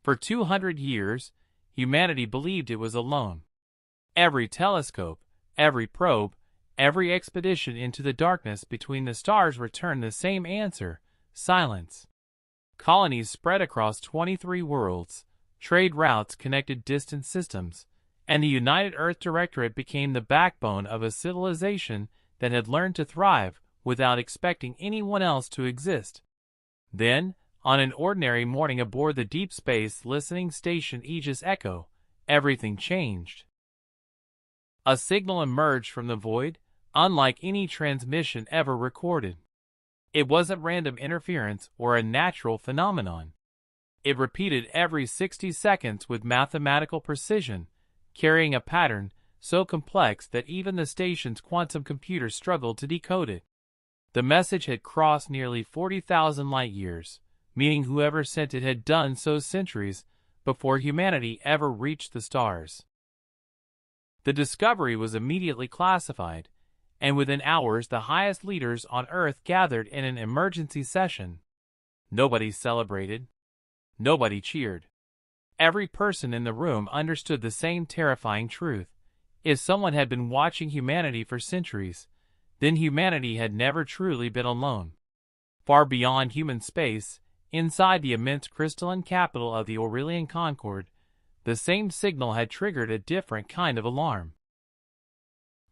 For 200 years, humanity believed it was alone. Every telescope, every probe, every expedition into the darkness between the stars returned the same answer: silence. Colonies spread across 23 worlds, trade routes connected distant systems, and the United Earth Directorate became the backbone of a civilization that had learned to thrive without expecting anyone else to exist. Then, on an ordinary morning aboard the Deep Space Listening Station Aegis Echo, everything changed. A signal emerged from the void, unlike any transmission ever recorded. It wasn't random interference or a natural phenomenon. It repeated every 60 seconds with mathematical precision, carrying a pattern so complex that even the station's quantum computer struggled to decode it. The message had crossed nearly 40,000 light-years, meaning whoever sent it had done so centuries before humanity ever reached the stars. The discovery was immediately classified, and within hours the highest leaders on Earth gathered in an emergency session. Nobody celebrated. Nobody cheered. Every person in the room understood the same terrifying truth. If someone had been watching humanity for centuries, then humanity had never truly been alone. Far beyond human space, inside the immense crystalline capital of the Aurelian Concord, the same signal had triggered a different kind of alarm.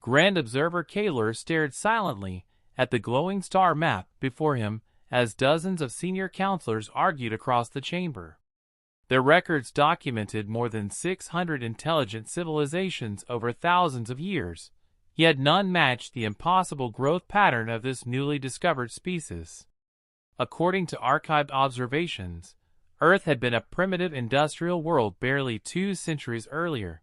Grand Observer Kaler stared silently at the glowing star map before him as dozens of senior counselors argued across the chamber. Their records documented more than 600 intelligent civilizations over thousands of years, yet none matched the impossible growth pattern of this newly discovered species. According to archived observations, Earth had been a primitive industrial world barely 2 centuries earlier.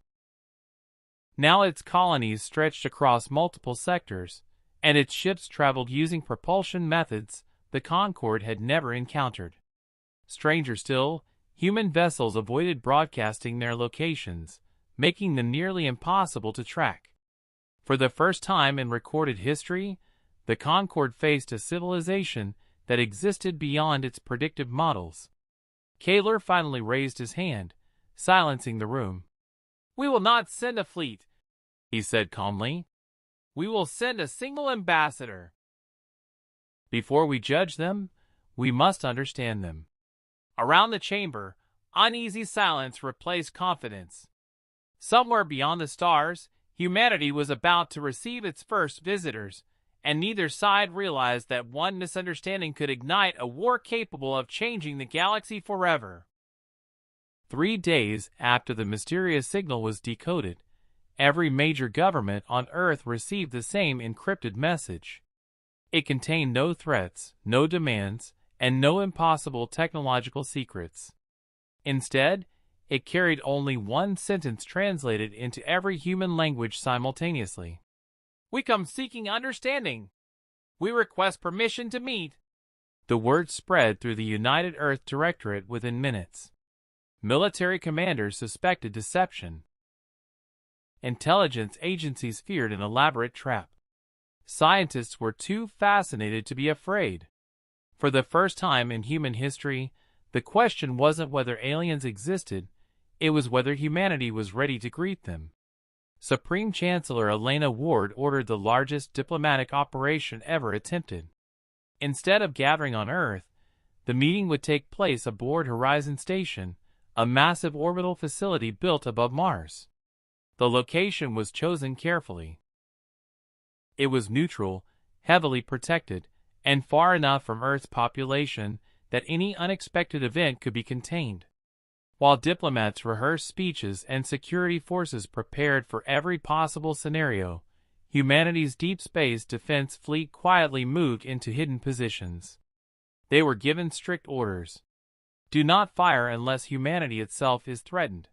Now its colonies stretched across multiple sectors, and its ships traveled using propulsion methods the Concorde had never encountered. Stranger still, human vessels avoided broadcasting their locations, making them nearly impossible to track. For the first time in recorded history, the Concorde faced a civilization that existed beyond its predictive models. Kaler finally raised his hand, silencing the room. "We will not send a fleet," he said calmly. "We will send a single ambassador. Before we judge them, we must understand them." Around the chamber, uneasy silence replaced confidence. Somewhere beyond the stars, humanity was about to receive its first visitors, and neither side realized that one misunderstanding could ignite a war capable of changing the galaxy forever. 3 days after the mysterious signal was decoded, every major government on Earth received the same encrypted message. It contained no threats, no demands, and no impossible technological secrets. Instead, it carried only one sentence translated into every human language simultaneously. "We come seeking understanding. We request permission to meet." The word spread through the United Earth Directorate within minutes. Military commanders suspected deception. Intelligence agencies feared an elaborate trap. Scientists were too fascinated to be afraid. For the first time in human history, the question wasn't whether aliens existed, it was whether humanity was ready to greet them. Supreme Chancellor Elena Ward ordered the largest diplomatic operation ever attempted. Instead of gathering on Earth, the meeting would take place aboard Horizon Station, a massive orbital facility built above Mars. The location was chosen carefully. It was neutral, heavily protected, and far enough from Earth's population that any unexpected event could be contained. While diplomats rehearsed speeches and security forces prepared for every possible scenario, humanity's deep space defense fleet quietly moved into hidden positions. They were given strict orders. Do not fire unless humanity itself is threatened.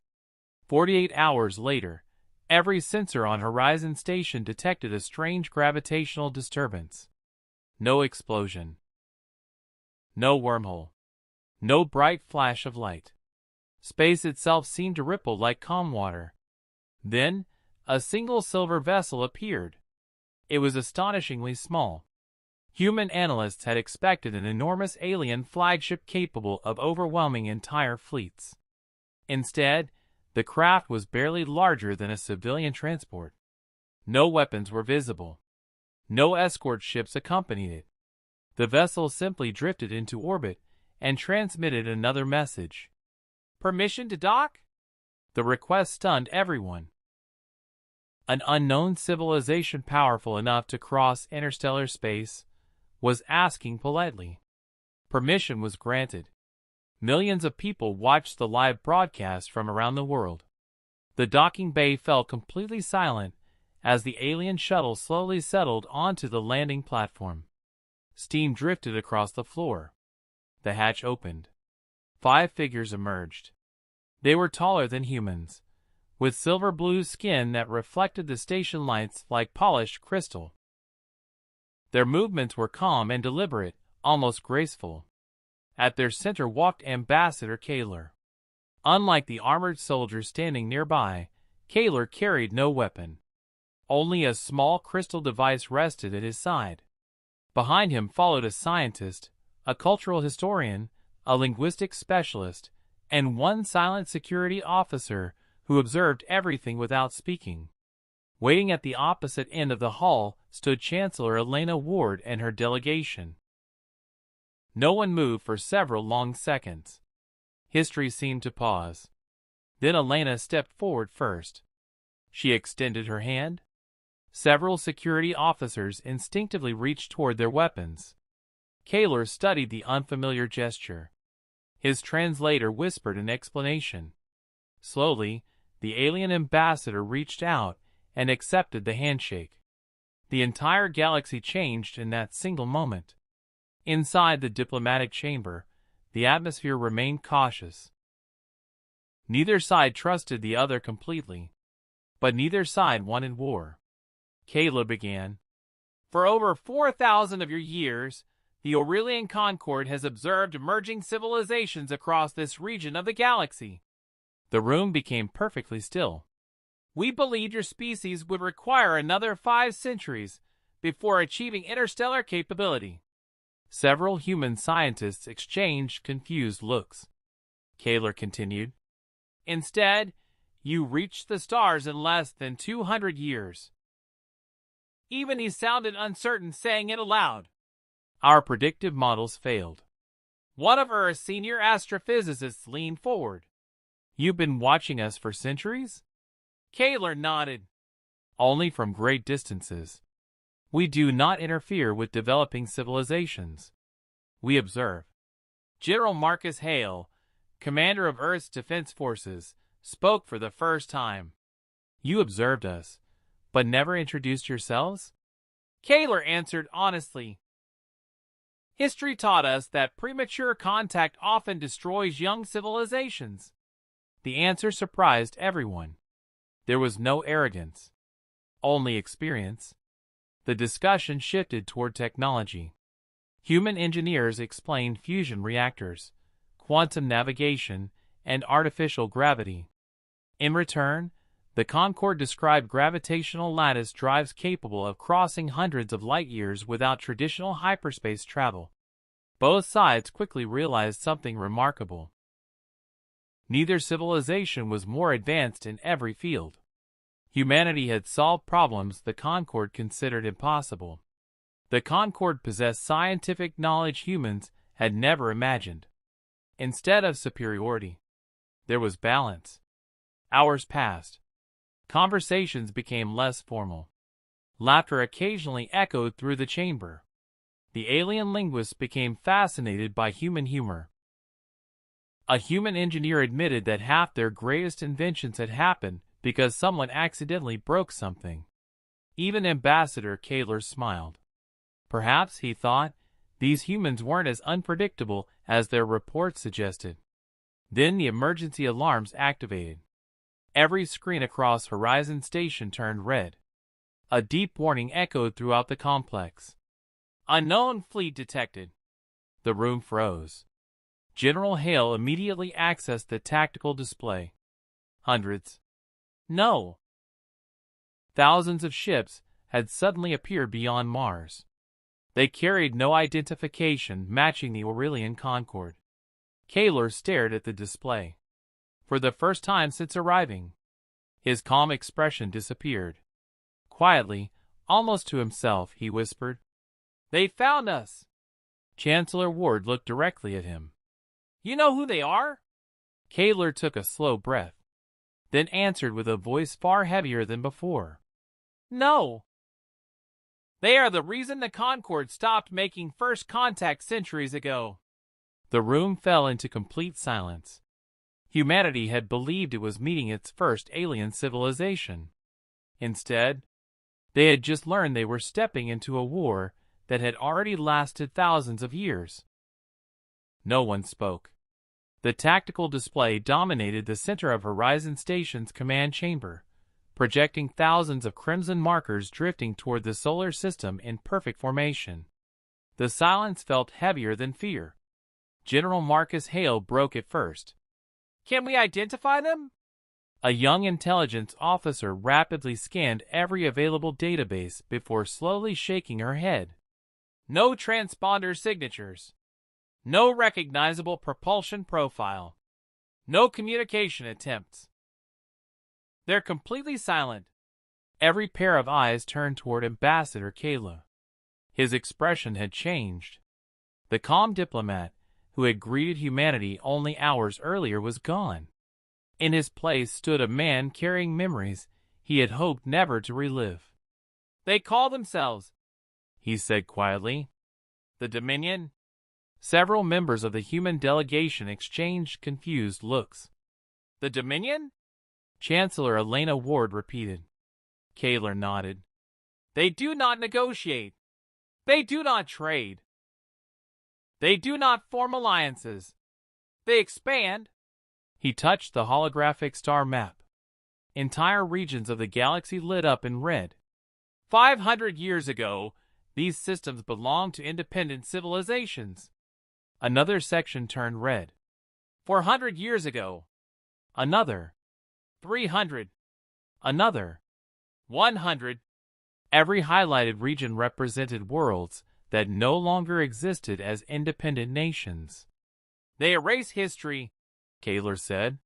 48 hours later, every sensor on Horizon Station detected a strange gravitational disturbance. No explosion. No wormhole. No bright flash of light. Space itself seemed to ripple like calm water. Then, a single silver vessel appeared. It was astonishingly small. Human analysts had expected an enormous alien flagship capable of overwhelming entire fleets. Instead, the craft was barely larger than a civilian transport. No weapons were visible. No escort ships accompanied it. The vessel simply drifted into orbit and transmitted another message. "Permission to dock?" The request stunned everyone. An unknown civilization powerful enough to cross interstellar space was asking politely. Permission was granted. Millions of people watched the live broadcast from around the world. The docking bay fell completely silent as the alien shuttle slowly settled onto the landing platform. Steam drifted across the floor. The hatch opened. 5 figures emerged. They were taller than humans, with silver-blue skin that reflected the station lights like polished crystal. Their movements were calm and deliberate, almost graceful. At their center walked Ambassador Kaler. Unlike the armored soldiers standing nearby, Kaler carried no weapon. Only a small crystal device rested at his side. Behind him followed a scientist, a cultural historian, a linguistics specialist, and one silent security officer who observed everything without speaking. Waiting at the opposite end of the hall stood Chancellor Elena Ward and her delegation. No one moved for several long seconds. History seemed to pause. Then Elena stepped forward first. She extended her hand. Several security officers instinctively reached toward their weapons. Kaler studied the unfamiliar gesture. His translator whispered an explanation. Slowly, the alien ambassador reached out and accepted the handshake. The entire galaxy changed in that single moment. Inside the diplomatic chamber, the atmosphere remained cautious. Neither side trusted the other completely, but neither side wanted war. Kaler began. "For over 4,000 of your years, the Aurelian Concord has observed emerging civilizations across this region of the galaxy." The room became perfectly still. "We believed your species would require another 5 centuries before achieving interstellar capability." Several human scientists exchanged confused looks. Kaler continued. "Instead, you reached the stars in less than 200 years. Even he sounded uncertain saying it aloud. Our predictive models failed. One of Earth's senior astrophysicists leaned forward. "You've been watching us for centuries?" Kaler nodded. "Only from great distances. We do not interfere with developing civilizations. We observe." General Marcus Hale, commander of Earth's defense forces, spoke for the first time. "You observed us, but never introduced yourselves?" Kaler answered honestly. "History taught us that premature contact often destroys young civilizations." The answer surprised everyone. There was no arrogance, only experience. The discussion shifted toward technology. Human engineers explained fusion reactors, quantum navigation, and artificial gravity. In return, the Concorde described gravitational lattice drives capable of crossing hundreds of light years without traditional hyperspace travel. Both sides quickly realized something remarkable. Neither civilization was more advanced in every field. Humanity had solved problems the Concorde considered impossible. The Concorde possessed scientific knowledge humans had never imagined. Instead of superiority, there was balance. Hours passed. Conversations became less formal. Laughter occasionally echoed through the chamber. The alien linguists became fascinated by human humor. A human engineer admitted that half their greatest inventions had happened because someone accidentally broke something. Even Ambassador Kaler smiled. Perhaps, he thought, these humans weren't as unpredictable as their reports suggested. Then the emergency alarms activated. Every screen across Horizon Station turned red. A deep warning echoed throughout the complex. "Unknown fleet detected." The room froze. General Hale immediately accessed the tactical display. Hundreds. No. Thousands of ships had suddenly appeared beyond Mars. They carried no identification matching the Aurelian Concorde. Kaler stared at the display. For the first time since arriving, his calm expression disappeared. Quietly, almost to himself, he whispered, "They found us!" Chancellor Ward looked directly at him. "You know who they are?" Kaler took a slow breath, then answered with a voice far heavier than before. "No. They are the reason the Concorde stopped making first contact centuries ago." The room fell into complete silence. Humanity had believed it was meeting its first alien civilization. Instead, they had just learned they were stepping into a war that had already lasted thousands of years. No one spoke. The tactical display dominated the center of Horizon Station's command chamber, projecting thousands of crimson markers drifting toward the solar system in perfect formation. The silence felt heavier than fear. General Marcus Hale broke it first. "Can we identify them?" A young intelligence officer rapidly scanned every available database before slowly shaking her head. "No transponder signatures. No recognizable propulsion profile. No communication attempts. They're completely silent." Every pair of eyes turned toward Ambassador Kayla. His expression had changed. The calm diplomat who had greeted humanity only hours earlier was gone. In his place stood a man carrying memories he had hoped never to relive. "They call themselves," he said quietly, "the Dominion." Several members of the human delegation exchanged confused looks. "The Dominion?" Chancellor Elena Ward repeated. Kaler nodded. "They do not negotiate. They do not trade. They do not form alliances. They expand." He touched the holographic star map. Entire regions of the galaxy lit up in red. 500 years ago, these systems belonged to independent civilizations. Another section turned red. 400 years ago. Another. 300. Another. 100. Every highlighted region represented worlds that no longer existed as independent nations. "They erase history," Kaler said.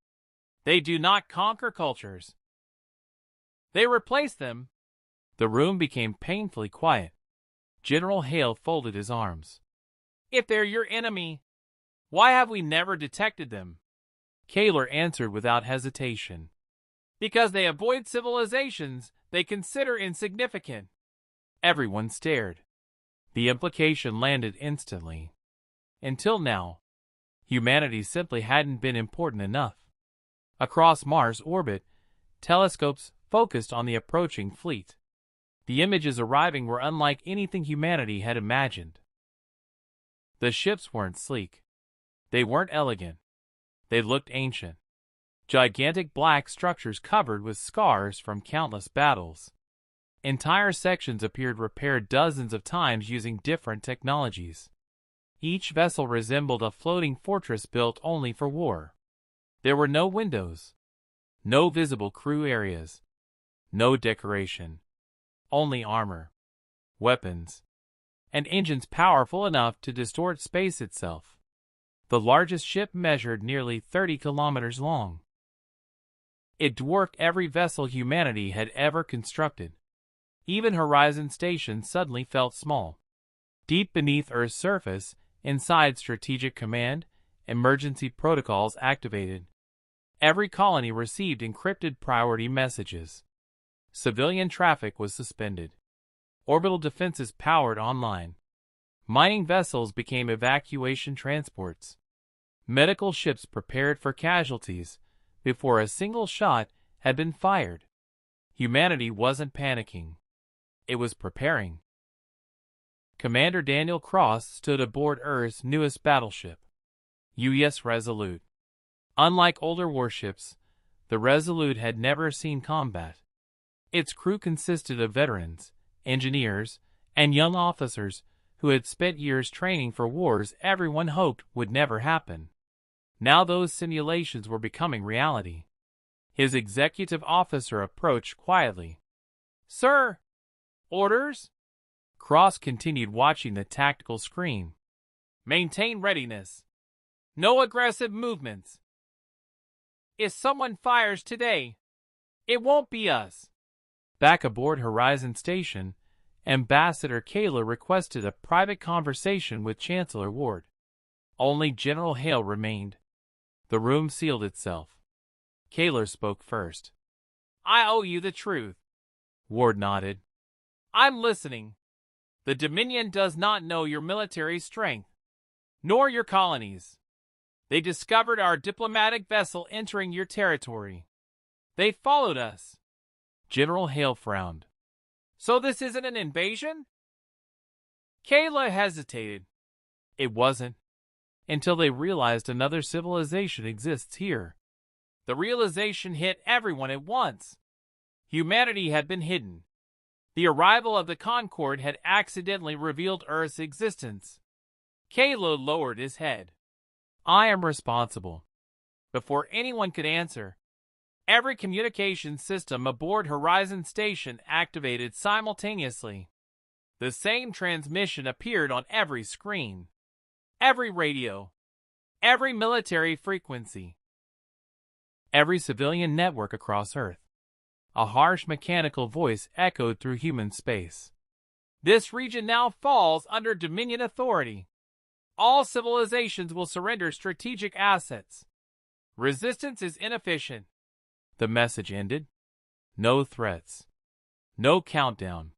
"They do not conquer cultures. They replace them." The room became painfully quiet. General Hale folded his arms. "If they're your enemy, why have we never detected them?" Kaler answered without hesitation. "Because they avoid civilizations they consider insignificant." Everyone stared. The implication landed instantly. Until now, humanity simply hadn't been important enough. Across Mars' orbit, telescopes focused on the approaching fleet. The images arriving were unlike anything humanity had imagined. The ships weren't sleek. They weren't elegant. They looked ancient. Gigantic black structures covered with scars from countless battles. Entire sections appeared repaired dozens of times using different technologies. Each vessel resembled a floating fortress built only for war. There were no windows, no visible crew areas, no decoration, only armor, weapons, and engines powerful enough to distort space itself. The largest ship measured nearly 30 kilometers long. It dwarfed every vessel humanity had ever constructed. Even Horizon Station suddenly felt small. Deep beneath Earth's surface, inside Strategic Command, emergency protocols activated. Every colony received encrypted priority messages. Civilian traffic was suspended. Orbital defenses powered online. Mining vessels became evacuation transports. Medical ships prepared for casualties before a single shot had been fired. Humanity wasn't panicking. It was preparing. Commander Daniel Cross stood aboard Earth's newest battleship, USS Resolute. Unlike older warships, the Resolute had never seen combat. Its crew consisted of veterans, engineers, and young officers who had spent years training for wars everyone hoped would never happen. Now those simulations were becoming reality. His executive officer approached quietly. "Sir, orders?" Cross continued watching the tactical screen. "Maintain readiness. No aggressive movements. If someone fires today, it won't be us. Back aboard Horizon Station, Ambassador Kayla requested a private conversation with Chancellor Ward. Only General Hale remained. The room sealed itself. Kayla spoke first. I owe you the truth. Ward nodded. I'm listening. The Dominion does not know your military strength, nor your colonies. They discovered our diplomatic vessel entering your territory. They followed us. General Hale frowned. So this isn't an invasion? Kayla hesitated. It wasn't, until they realized another civilization exists here. The realization hit everyone at once. Humanity had been hidden. The arrival of the Concorde had accidentally revealed Earth's existence. Kayla lowered his head. I am responsible. Before anyone could answer, every communication system aboard Horizon Station activated simultaneously. The same transmission appeared on every screen, every radio, every military frequency, every civilian network across Earth. A harsh mechanical voice echoed through human space. This region now falls under Dominion authority. All civilizations will surrender strategic assets. Resistance is inefficient. The message ended. No threats. No countdown.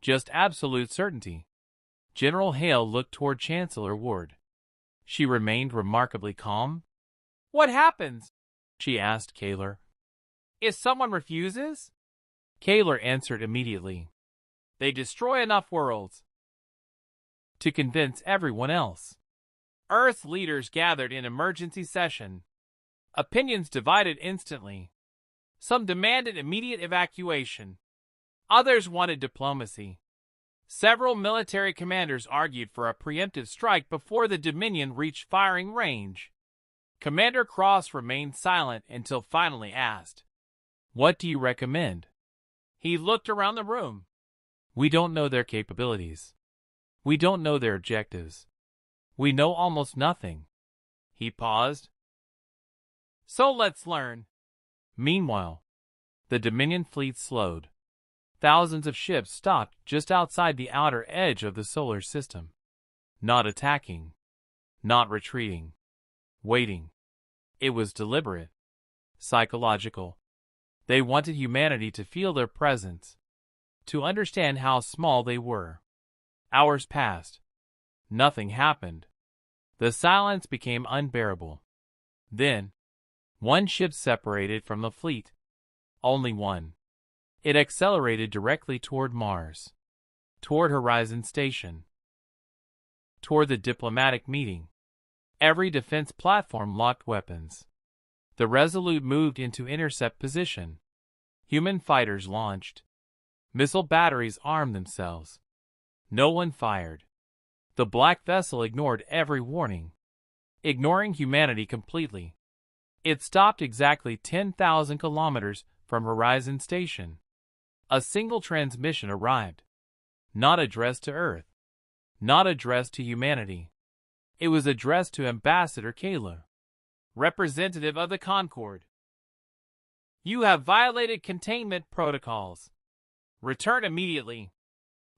Just absolute certainty. General Hale looked toward Chancellor Ward. She remained remarkably calm. What happens? She asked Kayla. If someone refuses? Kayla answered immediately. They destroy enough worlds to convince everyone else. Earth's leaders gathered in emergency session. Opinions divided instantly. Some demanded immediate evacuation. Others wanted diplomacy. Several military commanders argued for a preemptive strike before the Dominion reached firing range. Commander Cross remained silent until finally asked, What do you recommend? He looked around the room. We don't know their capabilities. We don't know their objectives. We know almost nothing. He paused. So let's learn. Meanwhile, the Dominion fleet slowed. Thousands of ships stopped just outside the outer edge of the solar system. Not attacking. Not retreating. Waiting. It was deliberate. Psychological. They wanted humanity to feel their presence, to understand how small they were. Hours passed. Nothing happened. The silence became unbearable. Then, one ship separated from the fleet. Only one. It accelerated directly toward Mars, toward Horizon Station, toward the diplomatic meeting. Every defense platform locked weapons. The Resolute moved into intercept position. Human fighters launched. Missile batteries armed themselves. No one fired. The black vessel ignored every warning, ignoring humanity completely. It stopped exactly 10,000 kilometers from Horizon Station. A single transmission arrived, not addressed to Earth, not addressed to humanity. It was addressed to Ambassador Kayla, representative of the Concorde. You have violated containment protocols. Return immediately.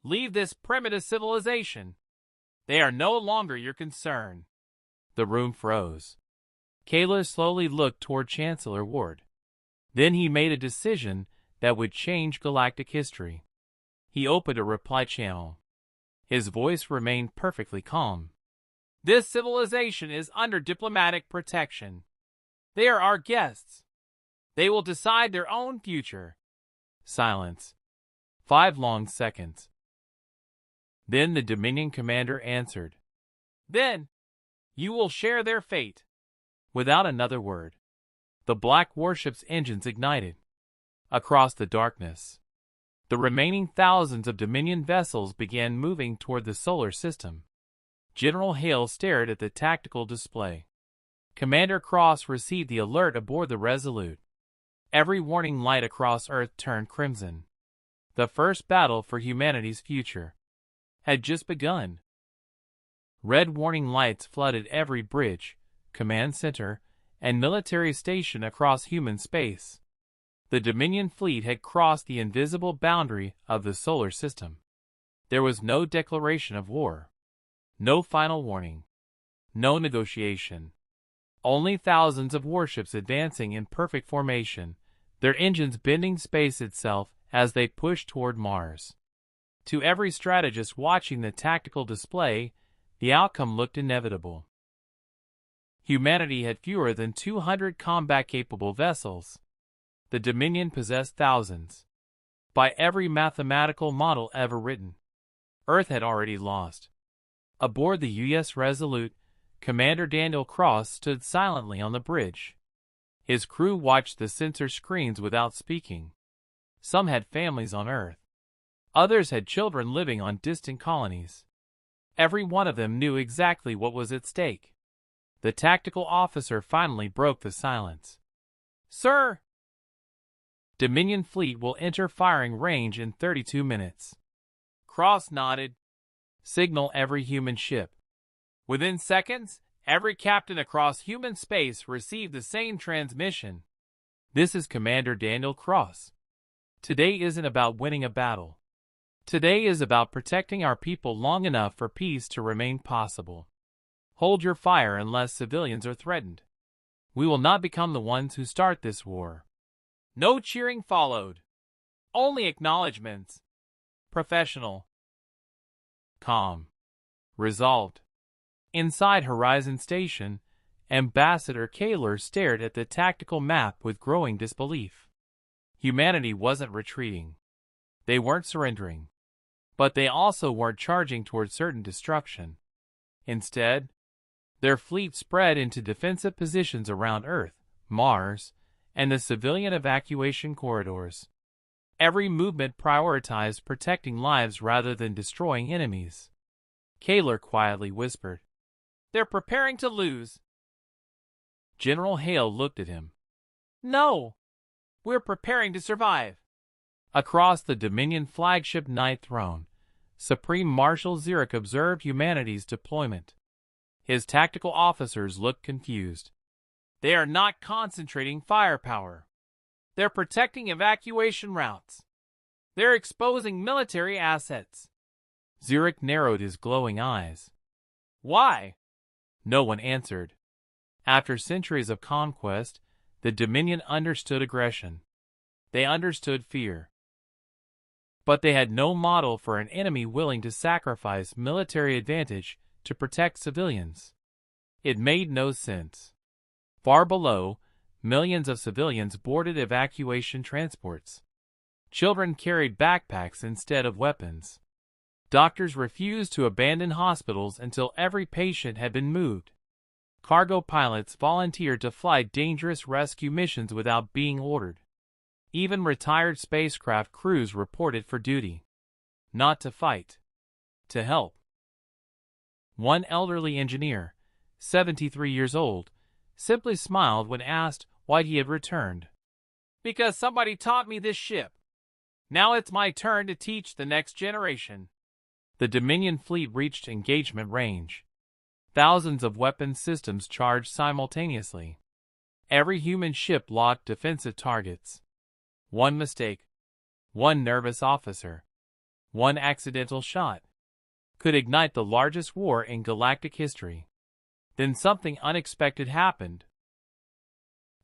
Leave this primitive civilization. They are no longer your concern. The room froze. Kayla slowly looked toward Chancellor Ward. Then he made a decision that would change galactic history. He opened a reply channel. His voice remained perfectly calm. This civilization is under diplomatic protection. They are our guests. They will decide their own future. Silence. 5 long seconds. Then the Dominion commander answered. Then, you will share their fate. Without another word, the black warship's engines ignited. Across the darkness, the remaining thousands of Dominion vessels began moving toward the solar system. General Hale stared at the tactical display. Commander Cross received the alert aboard the Resolute. Every warning light across Earth turned crimson. The first battle for humanity's future had just begun. Red warning lights flooded every bridge, command center, and military station across human space. The Dominion fleet had crossed the invisible boundary of the solar system. There was no declaration of war, no final warning, no negotiation. Only thousands of warships advancing in perfect formation, their engines bending space itself as they pushed toward Mars. To every strategist watching the tactical display, the outcome looked inevitable. Humanity had fewer than 200 combat-capable vessels. The Dominion possessed thousands. By every mathematical model ever written, Earth had already lost. Aboard the U.S. Resolute, Commander Daniel Cross stood silently on the bridge. His crew watched the sensor screens without speaking. Some had families on Earth. Others had children living on distant colonies. Every one of them knew exactly what was at stake. The tactical officer finally broke the silence. "Sir, Dominion fleet will enter firing range in 32 minutes. Cross nodded. "Signal every human ship." Within seconds, every captain across human space received the same transmission. "This is Commander Daniel Cross. Today isn't about winning a battle. Today is about protecting our people long enough for peace to remain possible. Hold your fire unless civilians are threatened. We will not become the ones who start this war." No cheering followed. Only acknowledgments. Professional. Calm. Resolved. Inside Horizon Station, Ambassador Kaler stared at the tactical map with growing disbelief. Humanity wasn't retreating. They weren't surrendering. But they also weren't charging toward certain destruction. Instead, their fleet spread into defensive positions around Earth, Mars, and the civilian evacuation corridors. Every movement prioritized protecting lives rather than destroying enemies. Kaler quietly whispered, "They're preparing to lose." General Hale looked at him. "No, we're preparing to survive." Across the Dominion flagship Night Throne, Supreme Marshal Zurich observed humanity's deployment. His tactical officers looked confused. They are not concentrating firepower. They're protecting evacuation routes. They're exposing military assets. Zurich narrowed his glowing eyes. "Why?" No one answered. After centuries of conquest, the Dominion understood aggression. They understood fear. But they had no model for an enemy willing to sacrifice military advantage to protect civilians. It made no sense. Far below, millions of civilians boarded evacuation transports. Children carried backpacks instead of weapons. Doctors refused to abandon hospitals until every patient had been moved. Cargo pilots volunteered to fly dangerous rescue missions without being ordered. Even retired spacecraft crews reported for duty. Not to fight. To help. One elderly engineer, 73 years old, simply smiled when asked why he had returned. "Because somebody taught me this ship. Now it's my turn to teach the next generation." The Dominion fleet reached engagement range. Thousands of weapon systems charged simultaneously. Every human ship locked defensive targets. One mistake, one nervous officer, one accidental shot could ignite the largest war in galactic history. Then something unexpected happened.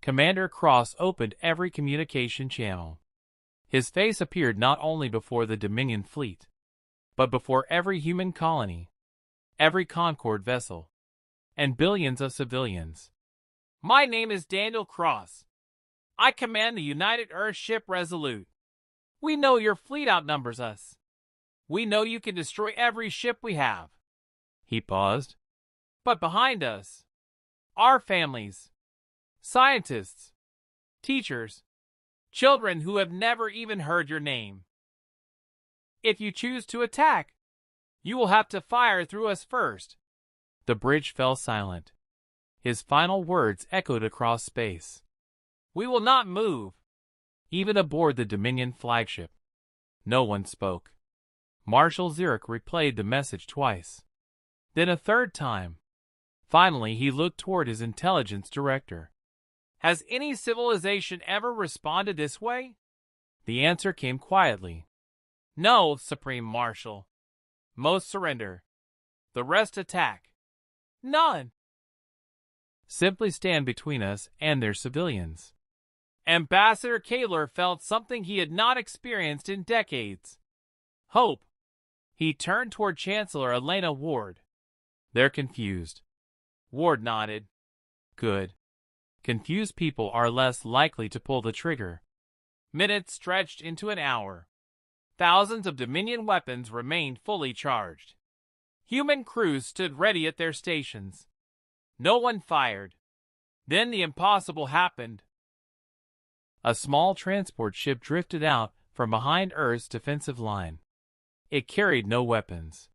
Commander Cross opened every communication channel. His face appeared not only before the Dominion fleet, but before every human colony, every Concorde vessel, and billions of civilians. "My name is Daniel Cross. I command the United Earth ship Resolute. We know your fleet outnumbers us. We know you can destroy every ship we have." He paused. "But behind us, our families, scientists, teachers, children who have never even heard your name. If you choose to attack, you will have to fire through us first." The bridge fell silent. His final words echoed across space. "We will not move." Even aboard the Dominion flagship, no one spoke. Marshal Zurich replayed the message twice. Then a third time. Finally, he looked toward his intelligence director. Has any civilization ever responded this way? The answer came quietly. No, Supreme Marshal. Most surrender. The rest attack. None. Simply stand between us and their civilians. Ambassador Kaler felt something he had not experienced in decades. Hope. He turned toward Chancellor Elena Ward. They're confused. Ward nodded. Good. Confused people are less likely to pull the trigger. Minutes stretched into an hour. Thousands of Dominion weapons remained fully charged. Human crews stood ready at their stations. No one fired. Then the impossible happened. A small transport ship drifted out from behind Earth's defensive line. It carried no weapons,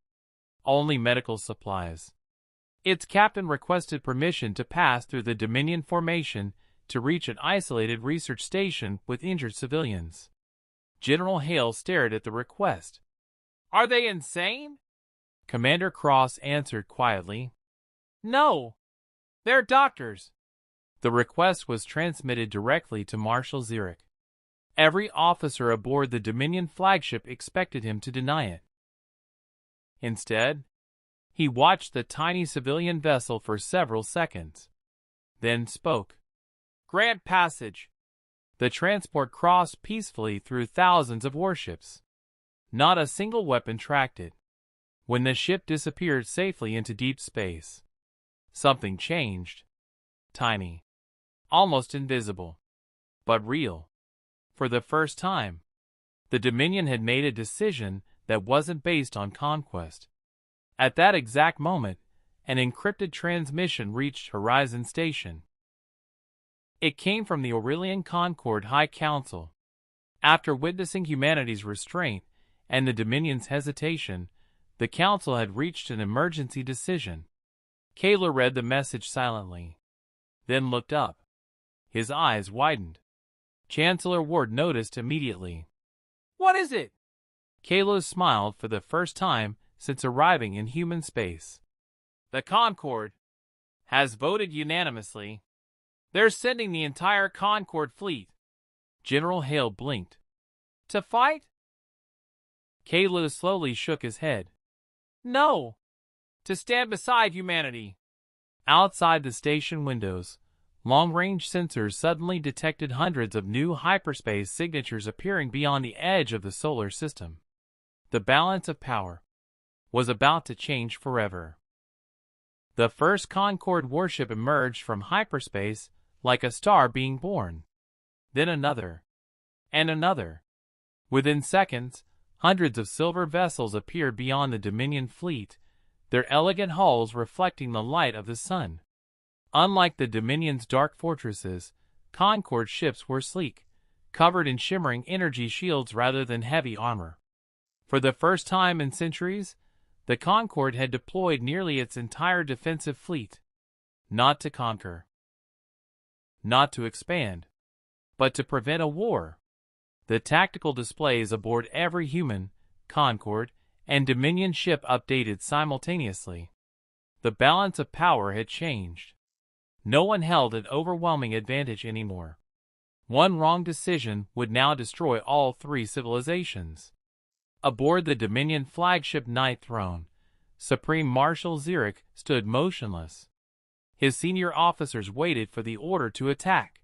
only medical supplies. Its captain requested permission to pass through the Dominion formation to reach an isolated research station with injured civilians. General Hale stared at the request. Are they insane? Commander Cross answered quietly. No, they're doctors. The request was transmitted directly to Marshal Zurich. Every officer aboard the Dominion flagship expected him to deny it. Instead, he watched the tiny civilian vessel for several seconds, then spoke. Grant passage. The transport crossed peacefully through thousands of warships. Not a single weapon tracked it. When the ship disappeared safely into deep space, something changed. Tiny. Almost invisible. But real. For the first time, the Dominion had made a decision that wasn't based on conquest. At that exact moment, an encrypted transmission reached Horizon Station. It came from the Aurelian Concord High Council. After witnessing humanity's restraint and the Dominion's hesitation, the Council had reached an emergency decision. Kaler read the message silently, then looked up. His eyes widened. Chancellor Ward noticed immediately. What is it? Kaler smiled for the first time since arriving in human space. The Concord has voted unanimously. They're sending the entire Concord fleet. General Hale blinked. To fight? Kaler slowly shook his head. No. To stand beside humanity. Outside the station windows, long-range sensors suddenly detected hundreds of new hyperspace signatures appearing beyond the edge of the solar system. The balance of power was about to change forever. The first Concord warship emerged from hyperspace like a star being born. Then another. And another. Within seconds, hundreds of silver vessels appeared beyond the Dominion fleet, their elegant hulls reflecting the light of the sun. Unlike the Dominion's dark fortresses, Concord ships were sleek, covered in shimmering energy shields rather than heavy armor. For the first time in centuries, the Concord had deployed nearly its entire defensive fleet. Not to conquer. Not to expand. But to prevent a war. The tactical displays aboard every human, Concord, and Dominion ship updated simultaneously. The balance of power had changed. No one held an overwhelming advantage anymore. One wrong decision would now destroy all three civilizations. Aboard the Dominion flagship Night Throne, Supreme Marshal Zurich stood motionless. His senior officers waited for the order to attack.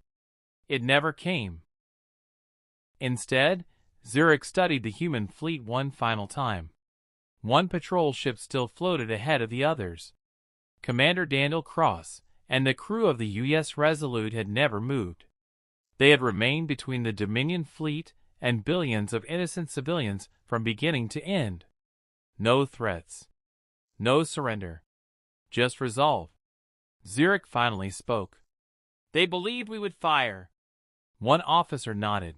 It never came. Instead, Zurich studied the human fleet one final time. One patrol ship still floated ahead of the others. Commander Daniel Cross and the crew of the U.S. Resolute had never moved. They had remained between the Dominion fleet and billions of innocent civilians from beginning to end. No threats. No surrender. Just resolve. Zurich finally spoke. They believed we would fire. One officer nodded.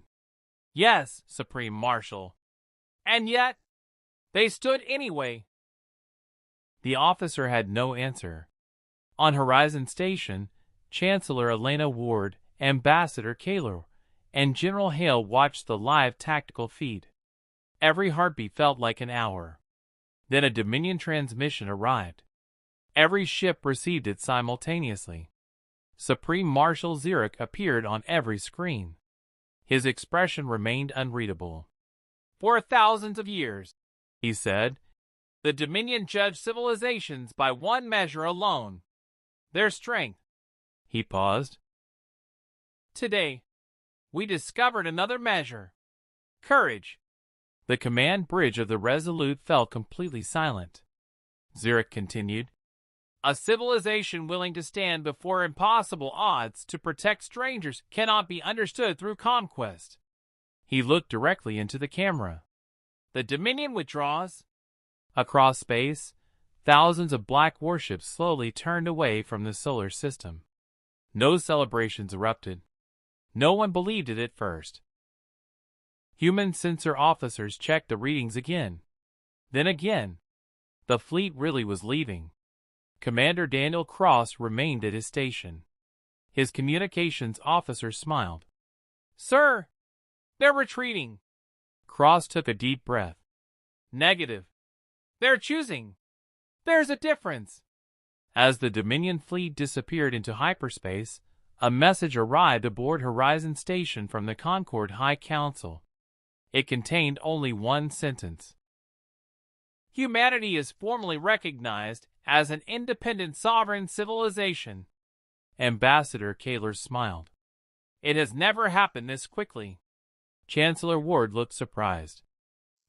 Yes, Supreme Marshal. And yet, they stood anyway. The officer had no answer. On Horizon Station, Chancellor Elena Ward, Ambassador Kaler, and General Hale watched the live tactical feed. Every heartbeat felt like an hour. Then a Dominion transmission arrived. Every ship received it simultaneously. Supreme Marshal Zurich appeared on every screen. His expression remained unreadable. "For thousands of years," he said, "the Dominion judged civilizations by one measure alone: their strength." He paused. "Today, we discovered another measure: courage." The command bridge of the Resolute fell completely silent. Zurich continued, "A civilization willing to stand before impossible odds to protect strangers cannot be understood through conquest." He looked directly into the camera. "The Dominion withdraws." Across space, thousands of black warships slowly turned away from the solar system. No celebrations erupted. No one believed it at first. Human censor officers checked the readings again. Then again. The fleet really was leaving. Commander Daniel Cross remained at his station. His communications officer smiled. "Sir, they're retreating." Cross took a deep breath. "Negative. They're choosing. There's a difference." As the Dominion fleet disappeared into hyperspace, a message arrived aboard Horizon Station from the Concord High Council. It contained only one sentence. "Humanity is formally recognized as an independent sovereign civilization." Ambassador Kaler smiled. "It has never happened this quickly." Chancellor Ward looked surprised.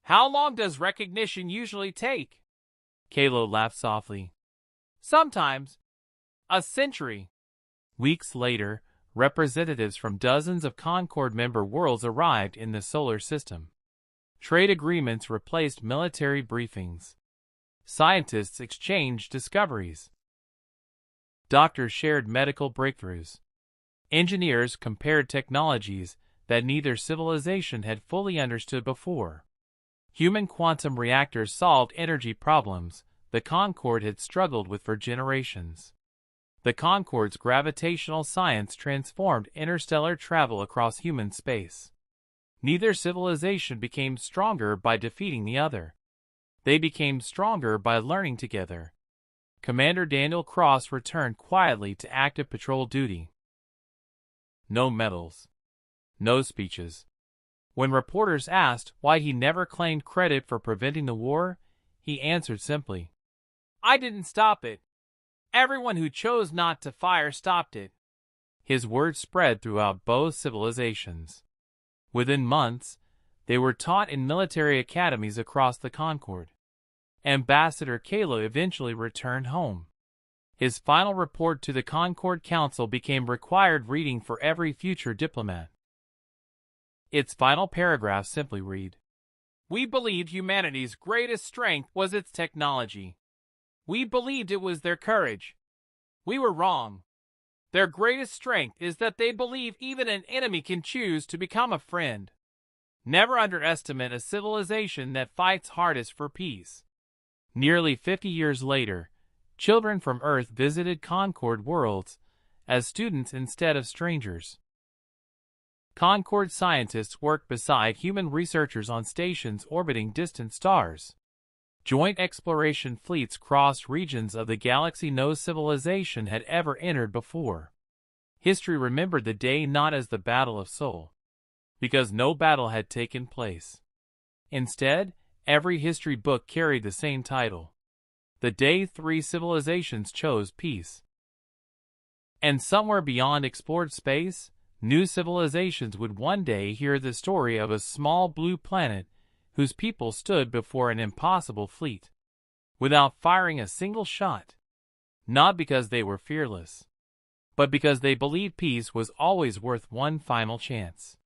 "How long does recognition usually take?" Kalo laughed softly. "Sometimes a century." Weeks later, representatives from dozens of Concord member worlds arrived in the solar system. Trade agreements replaced military briefings. Scientists exchanged discoveries. Doctors shared medical breakthroughs. Engineers compared technologies that neither civilization had fully understood before. Human quantum reactors solved energy problems the Concorde had struggled with for generations. The Concorde's gravitational science transformed interstellar travel across human space. Neither civilization became stronger by defeating the other. They became stronger by learning together. Commander Daniel Cross returned quietly to active patrol duty. No medals. No speeches. When reporters asked why he never claimed credit for preventing the war, he answered simply, "I didn't stop it. Everyone who chose not to fire stopped it." His words spread throughout both civilizations. Within months, they were taught in military academies across the Concorde. Ambassador Kalo eventually returned home. His final report to the Concorde Council became required reading for every future diplomat. Its final paragraph simply read, "We believed humanity's greatest strength was its technology. We believed it was their courage. We were wrong. Their greatest strength is that they believe even an enemy can choose to become a friend. Never underestimate a civilization that fights hardest for peace." Nearly 50 years later, children from Earth visited Concorde worlds as students instead of strangers. Concorde scientists worked beside human researchers on stations orbiting distant stars. Joint exploration fleets crossed regions of the galaxy no civilization had ever entered before. History remembered the day not as the Battle of Seoul, because no battle had taken place. Instead, every history book carried the same title: the day three civilizations chose peace. And somewhere beyond explored space, new civilizations would one day hear the story of a small blue planet whose people stood before an impossible fleet, without firing a single shot. Not because they were fearless, but because they believed peace was always worth one final chance.